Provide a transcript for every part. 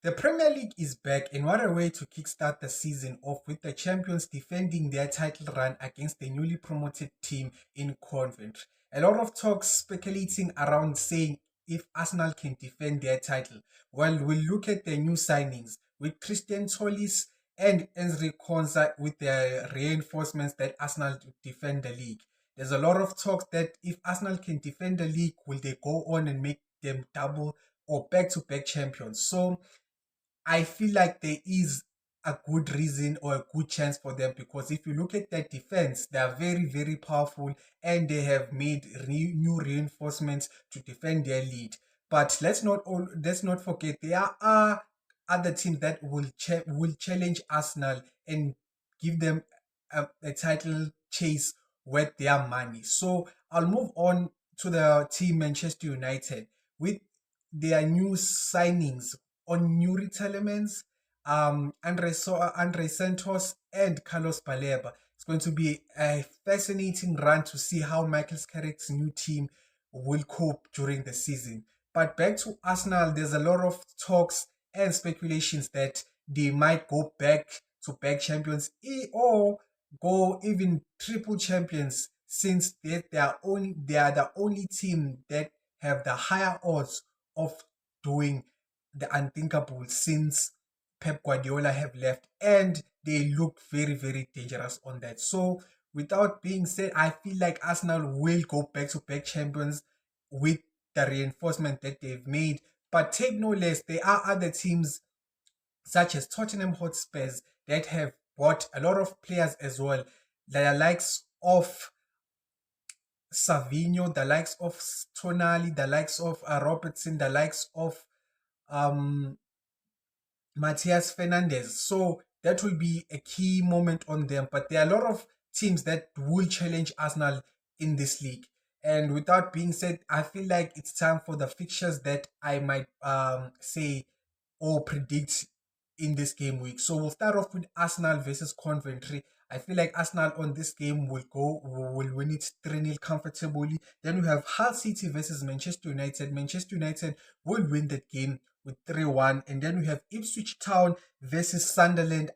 The Premier League is back, and what a way to kickstart the season off with the champions defending their title run against the newly promoted team in Coventry. A lot of talks speculating around saying if Arsenal can defend their title. Well, we'll look at the new signings with Christian Tolisso and Enzo Konsa with their reinforcements that Arsenal defend the league. There's a lot of talks that if Arsenal can defend the league, will they go on and make them double or back-to-back champions? So I feel like there is a good reason or a good chance for them, because if you look at their defense, they are very, very powerful and they have made new reinforcements to defend their lead. But let's not forget there are other teams that will challenge Arsenal and give them a title chase worth their money. So I'll move on to the team Manchester United with their new signings on new retirements, Andre Santos and Carlos Baleba. It's going to be a fascinating run to see how Michael Carrick's new team will cope during the season. But back to Arsenal, there's a lot of talks and speculations that they might go back to back champions or go even triple champions, since they are the only team that have the higher odds of doing the unthinkable since Pep Guardiola have left, and they look very, very dangerous on that. So without being said, I feel like Arsenal will go back to back champions with the reinforcement that they've made. But take no less, there are other teams such as Tottenham Hotspurs that have bought a lot of players as well. The likes of Savinho, the likes of Tonali, the likes of Robertson, the likes of Matias Fernandez. So that will be a key moment on them. But there are a lot of teams that will challenge Arsenal in this league. And without being said, I feel like it's time for the fixtures that I might say or predict in this game week. So we'll start off with Arsenal versus Coventry. I feel like Arsenal on this game will win it 3-0 comfortably. Then we have Hull City versus Manchester United. Manchester United will win that game with 3-1. And then we have Ipswich Town versus Sunderland.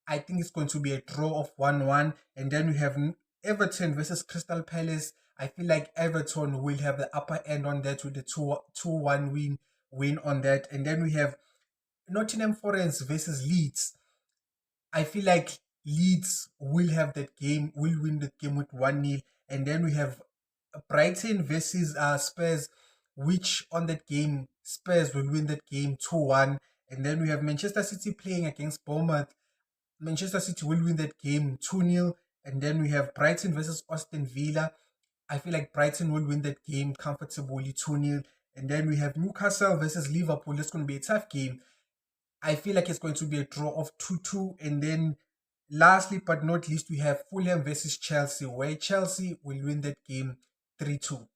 I think it's going to be a draw of 1-1. And then we have Everton versus Crystal Palace. I feel like Everton will have the upper end on that with the 2-1 win on that. And then we have Nottingham Forest versus Leeds. I feel like Leeds will have that game, will win the game with 1-0. And then we have Brighton versus Spurs, which on that game, Spurs will win that game 2-1. And then we have Manchester City playing against Bournemouth. Manchester City will win that game 2-0. And then we have Brighton versus Aston Villa. I feel like Brighton will win that game comfortably 2-0. And then we have Newcastle versus Liverpool. It's going to be a tough game. I feel like it's going to be a draw of 2-2. And then lastly but not least, we have Fulham versus Chelsea, where Chelsea will win that game 3-2.